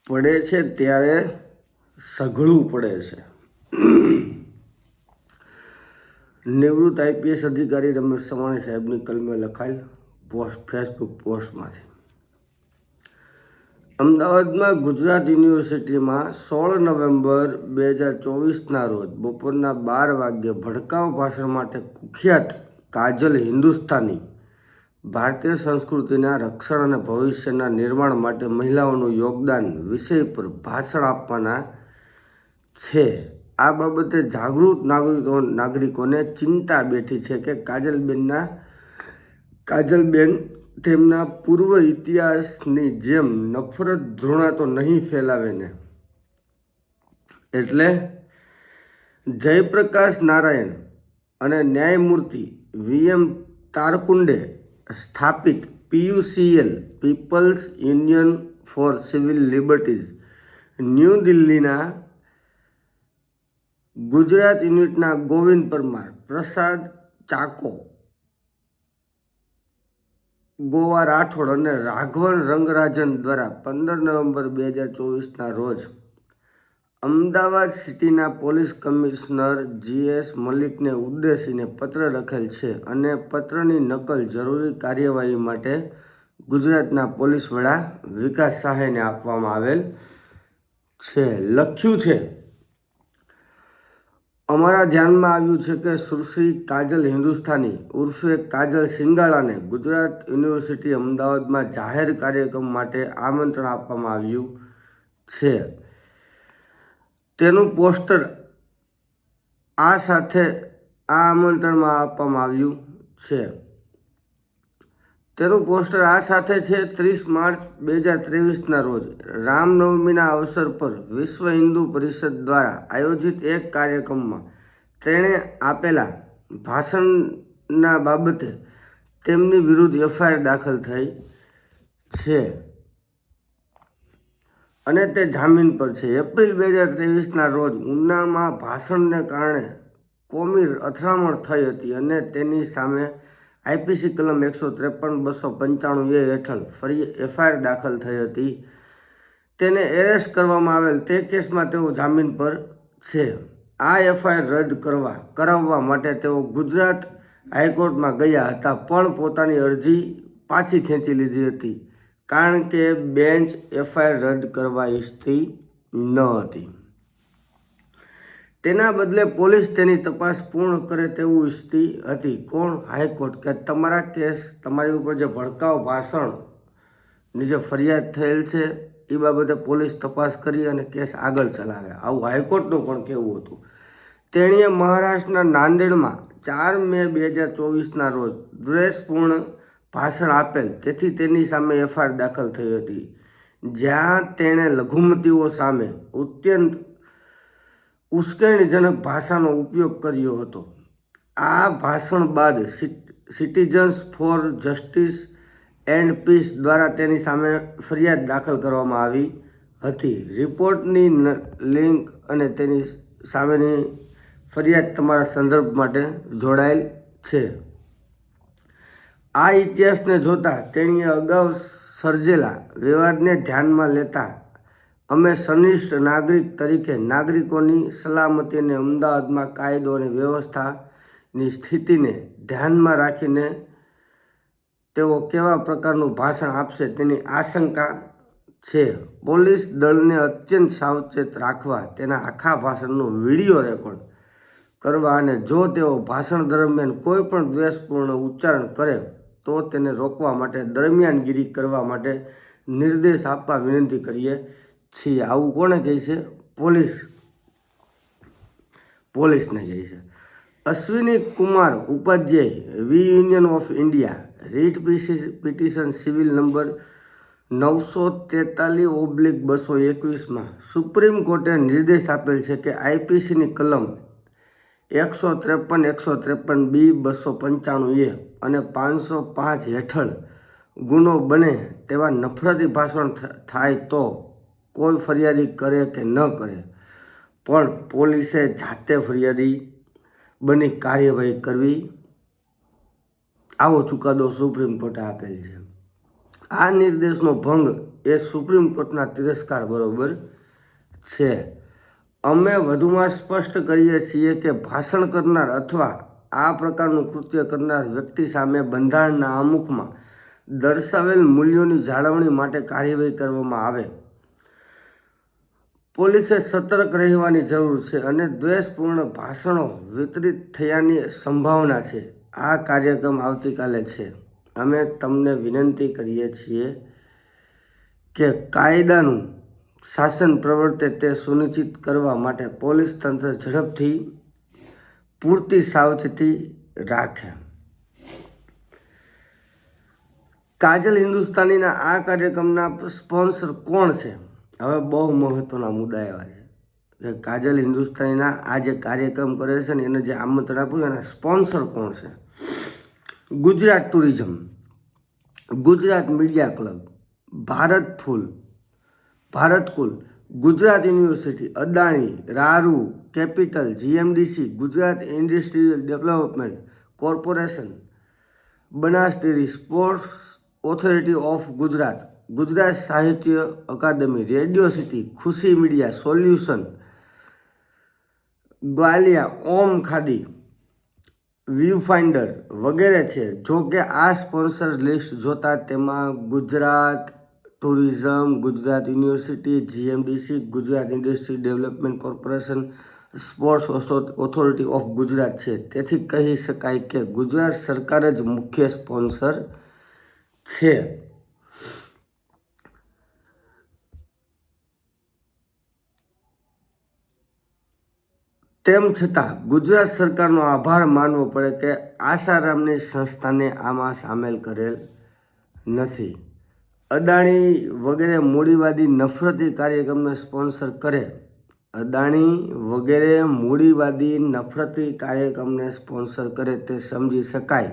પડે છે ત્યારે સઘળું પડે છે. નિવૃત્ત આઈપીએસ અધિકારી રમેશ સવાણી સાહેબની કલમે લખાયેલ પોસ્ટ, ફેસબુક પોસ્ટમાંથી. અમદાવાદમાં ગુજરાત યુનિવર્સિટીમાં 16 નવેમ્બર 2024ના રોજ બપોરના 12 વાગ્યે ભડકાઉ ભાષણ માટે કુખ્યાત કાજલ હિન્દુસ્તાની ભારતીય સંસ્કૃતિના રક્ષણ અને ભવિષ્યના નિર્માણ માટે મહિલાઓનું યોગદાન વિષય પર ભાષણ આપવાના છે. આ બાબતે જાગૃત નાગરિકોને ચિંતા બેઠી છે કે કાજલબેન તેમના પૂર્વ ઇતિહાસની જેમ નફરત ધૃણા તો નહીં ફેલાવે ને. એટલે જયપ્રકાશ નારાયણ અને ન્યાયમૂર્તિ VM તારકુંડે સ્થાપિત PUCL People's Union for Civil Liberties New દિલ્હીના ગુજરાત યુનિટના ગોવિંદ પરમાર, પ્રસાદ ચાકો, ગોવા રાઠોડ અને રાઘવન રંગરાજન દ્વારા 15 નવેમ્બર 2024ના રોજ અમદાવાદ સિટીના પોલીસ કમિશનર GS મલિકને ઉદ્દેશીને પત્ર લખેલ છે અને પત્રની નકલ જરૂરી કાર્યવાહી માટે ગુજરાતના પોલીસ વડા વિકાસ સહાયને આપવામાં આવેલ છે. લખ્યું છે, અમારા ધ્યાનમાં આવ્યું છે કે સુશ્રી કાજલ હિન્દુસ્તાની ઉર્ફે કાજલ સિંગાળાને ગુજરાત યુનિવર્સિટી અમદાવાદમાં જાહેર કાર્યક્રમ માટે આમંત્રણ આપવામાં આવ્યું છે. તેનું પોસ્ટર આ આમંત્રણમાં આપવામાં આવ્યું છે. તેનું પોસ્ટર આ સાથે છે. 30 માર્ચ 2023ના રોજ રામનવમીના અવસર પર વિશ્વ હિન્દુ પરિષદ દ્વારા આયોજિત એક કાર્યક્રમમાં તેણે આપેલા ભાષણના બાબતે તેમની વિરુદ્ધ FIR દાખલ થઈ છે અને તે જામીન પર છે. એપ્રિલ 2023ના રોજ ઉનામાં ભાષણને કારણે કોમી અથડામણ થઈ હતી અને તેની સામે IPC કલમ 153-295A હેઠળ ફરી FIR દાખલ થઈ હતી. તેને એરેસ્ટ કરવામાં આવેલ તે કેસમાં તેઓ જામીન પર છે. આ FIR રદ કરાવવા માટે તેઓ ગુજરાત હાઈકોર્ટમાં ગયા હતા પણ પોતાની અરજી પાછી ખેંચી લીધી હતી કારણ કે બેન્ચ FIR રદ કરવા ઈચ્છતી ન હતી. તેના બદલે પોલીસ તેની તપાસ પૂર્ણ કરે તેવું ઈચ્છતી હતી. કોણ? હાઈકોર્ટ. કે તમારા કેસ, તમારી ઉપર જે ભડકાઉ ભાષણની જે ફરિયાદ થયેલ છે એ બાબતે પોલીસ તપાસ કરી અને કેસ આગળ ચલાવે, આવું હાઈકોર્ટનું પણ કહેવું હતું. તેણીએ મહારાષ્ટ્રના નાંદેડમાં 4 મે 2024ના રોજ દ્વેષપૂર્ણ ભાષણ આપેલ, તેથી તેની સામે FIR દાખલ થઈ હતી જ્યાં તેણે લઘુમતીઓ સામે અત્યંત ઉશ્કેરણીજનક ભાષાનો ઉપયોગ કર્યો હતો. આ ભાષણ બાદ Citizens for Justice and Peace દ્વારા તેની સામે ફરિયાદ દાખલ કરવામાં આવી હતી. રિપોર્ટની લિંક અને તેની સામેની ફરિયાદ તમારા સંદર્ભ માટે જોડાયેલ છે. આ ઇતિહાસને જોતા તેણીએ અગાઉ સર્જેલા વિવાદને ધ્યાનમાં લેતા અમે સનિષ્ઠ નાગરિક તરીકે નાગરિકોની સલામતી અને અમદાવાદમાં કાયદો અને વ્યવસ્થાની સ્થિતિને ધ્યાનમાં રાખીને તેઓ કેવા પ્રકારનું ભાષણ આપશે તેની આશંકા છે. પોલીસ દળને અત્યંત સાવચેત રાખવા, તેના આખા ભાષણનો વિડીયો રેકોર્ડ કરવા અને જો તેઓ ભાષણ દરમિયાન કોઈ પણ દ્વેષપૂર્ણ ઉચ્ચારણ કરે તો તેને રોકવા માટે દરમિયાનગીરી કરવા માટે નિર્દેશ આપવા વિનંતી કરીએ છીએ. આવું કોને કહે છે? પોલીસને કહે છે. Ashwini Kumar Upadhyay, v union of India, writ petition civil number 943/221માં સુપ્રીમ કોર્ટે નિર્દેશ આપેલ છે કે IPCની કલમ 153, 153B, 295A અને 505 હેઠળ ગુનો બને તેવા નફરતી ભાષણ થાય તો કોઈ ફરિયાદી કરે કે ન કરે પણ પોલીસે જાતે ફરિયાદી બની કાર્યવાહી કરવી, આવો ચુકાદો સુપ્રીમ કોર્ટે આપેલ છે. આ નિર્દેશનો ભંગ એ સુપ્રીમ કોર્ટના તિરસ્કાર બરોબર છે. અમે વધુમાં સ્પષ્ટ કરીએ છીએ કે ભાષણ કરનાર અથવા આ પ્રકારનું કૃત્ય કરનાર વ્યક્તિ સામે બંધારણના આમુખમાં દર્શાવેલ મૂલ્યોની જાળવણી માટે કાર્યવાહી કરવામાં આવે. પોલીસે સતર્ક રહેવાની જરૂર છે અને દ્વેષપૂર્ણ ભાષણો વિતરિત થયાની સંભાવના છે. આ કાર્યક્રમ આવતીકાલે છે. અમે તમને વિનંતી કરીએ છીએ કે કાયદાનું શાસન પ્રવર્તે તે સુનિશ્ચિત કરવા માટે પોલીસ તંત્ર ઝડપથી પૂરતી સાવચેતી રાખે. કાજલ હિન્દુસ્તાનીના આ કાર્યક્રમના સ્પોન્સર કોણ છે? હવે બહુ મહત્વના મુદ્દા એવા છે કે કાજલ હિન્દુસ્તાનીના આ જે કાર્યક્રમ કરે છે ને એને જે આમંત્રણ આપ્યું એના સ્પોન્સર કોણ છે? Gujarat tourism, Gujarat media club, Bharatkul, Gujarat university, Adani, રારુ capital, GMDC, Gujarat industrial development corporation, Banas dairy, sports authority of Gujarat, Gujarat Sahitya Akademi, radio city, Khushi media solution, Gwalia, Om Khadi, view finder વગેરે છે. જો કે આ સ્પોન્સર લિસ્ટ જોતા તેમાં Gujarat tourism, Gujarat university, GMDC, Gujarat industry development corporation, sports authority of Gujarat છે. તેથી કહી શકાય કે ગુજરાત સરકાર જ મુખ્ય સ્પોન્સર છે. તેમ છતાં ગુજરાત સરકારનો આભાર માનવો પડે કે આસારામની સંસ્થાને આમાં સામેલ કરેલ નથી. અદાણી વગેરે મૂડીવાદી નફરતી કાર્યક્રમને સ્પોન્સર કરે તે સમજી શકાય,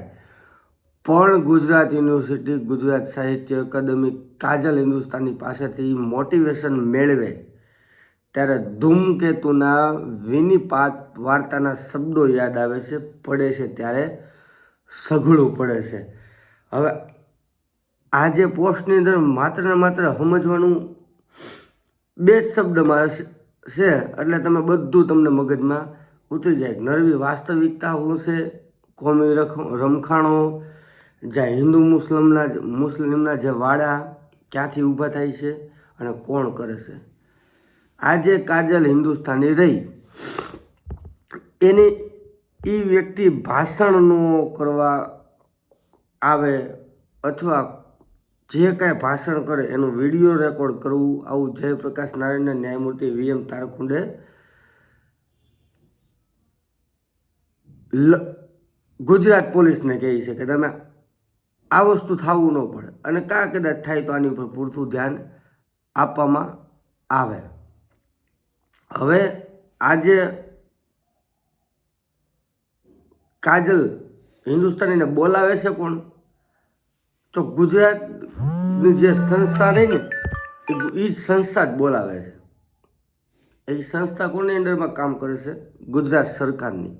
પણ ગુજરાત યુનિવર્સિટી, ગુજરાત સાહિત્ય અકાદમી કાજલ હિન્દુસ્તાની પાસેથી મોટિવેશન મેળવે ત્યારે ધૂમકેતુના વિનિપાત વાર્તાના શબ્દો યાદ આવે છે. પડે છે ત્યારે સઘળું પડે છે. હવે આ જે પોસ્ટની અંદર માત્ર ને માત્ર સમજવાનું 2 શબ્દમાં છે એટલે તમે બધું તમને મગજમાં ઉતરી જાય. નરવી વાસ્તવિકતા શું છે, કોમી રમખાણો, જ્યાં હિન્દુ મુસ્લિમના જે વાડા ક્યાંથી ઊભા થાય છે અને કોણ કરે છે. આજે કાજલ હિન્દુસ્તાની રહી એની એ વ્યક્તિ ભાષણ ન કરવા આવે અથવા જે કાંઈ ભાષણ કરે એનું વિડીયો રેકોર્ડ કરવું, આવું જયપ્રકાશ નારાયણના ન્યાયમૂર્તિ VM તારખુંડે ગુજરાત પોલીસને કહે છે કે તમે આ વસ્તુ થવું ન પડે અને કદાચ થાય તો આની ઉપર પૂરતું ધ્યાન આપવામાં આવે. હવે આજે કાજલ હિન્દુસ્તાનીને બોલાવે છે કોણ? તો ગુજરાતની જે સંસ્થા રહી ને એ સંસ્થા જ બોલાવે છે. એ સંસ્થા કોની અંડરમાં કામ કરે છે? ગુજરાત સરકારની.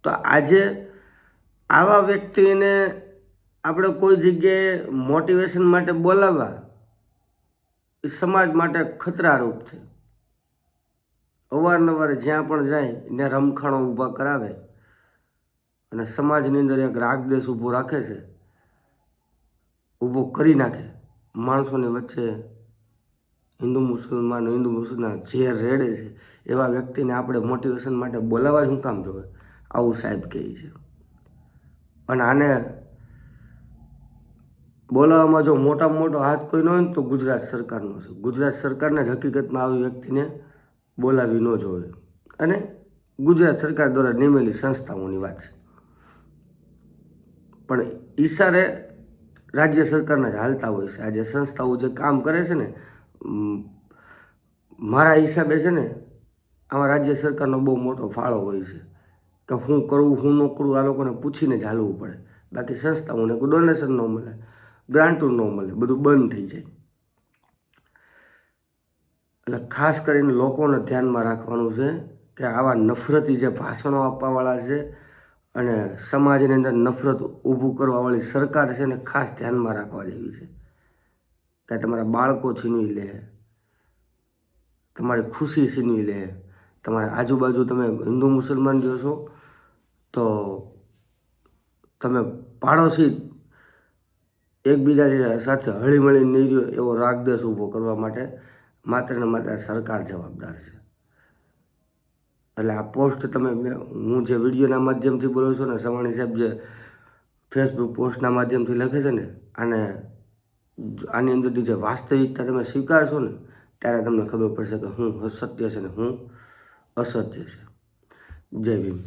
તો આજે આવા વ્યક્તિને આપણે કોઈ જગ્યાએ મોટિવેશન માટે બોલાવવા એ સમાજ માટે ખતરારૂપ છે. અવારનવાર જ્યાં પણ જાય ત્યાં રમખાણો ઊભા કરાવે અને સમાજની અંદર એક રાગદેશ ઊભો રાખે છે, ઊભો કરી નાખે. માણસોની વચ્ચે હિન્દુ મુસલમાન ઝેર રેડે છે. એવા વ્યક્તિને આપણે મોટિવેશન માટે બોલાવવા શું કામ જોવે? આવું સાહેબ કહે છે. અને આને બોલાવવામાં જો મોટામાં મોટો હાથ કોઈનો હોય ને તો ગુજરાત સરકારનો છે. ગુજરાત સરકારને જ હકીકતમાં આવી વ્યક્તિને બોલાવી ન જોવે અને ગુજરાત સરકાર દ્વારા નિમેલી સંસ્થાઓની વાત છે. પણ ઈશારે રાજ્ય સરકારના જ હાલતા હોય છે. આ જે સંસ્થાઓ જે કામ કરે છે ને, મારા હિસાબે છે ને આમાં રાજ્ય સરકારનો બહુ મોટો ફાળો હોય છે કે હું કરવું હું ન કરવું આ લોકોને પૂછીને જ હાલવું પડે. બાકી સંસ્થાઓને કોઈ ડોનેશન ન મળે, ગ્રાન્ટો ન મળે, બધું બંધ થઈ જાય. એટલે ખાસ કરીને લોકોને ધ્યાનમાં રાખવાનું છે કે આવા નફરતી જે ભાષણો આપવાવાળા છે અને સમાજની અંદર નફરત ઊભું કરવાવાળી સરકાર છે ને ખાસ ધ્યાનમાં રાખવા જેવી છે. કે તમારા બાળકો છીનવી લે, તમારી ખુશી છીનવી લે, તમારી આજુબાજુ તમે હિન્દુ મુસલમાન જો છો તો તમે પાડોશી એકબીજા સાથે હળીમળી નહીં રહ્યો એવો રાગદ્વેષ ઊભો કરવા માટે માત્ર ને માત્ર સરકાર જવાબદાર છે. એટલે આ પોસ્ટ તમે હું જે વિડીયોના માધ્યમથી બોલું છું ને, સવાણી સાહેબ જે ફેસબુક પોસ્ટના માધ્યમથી લખે છે ને, આની અંદરથી જે વાસ્તવિકતા તમે સ્વીકારશો ને ત્યારે તમને ખબર પડશે કે હું સત્ય છે ને હું અસત્ય છે. જય ભીમ.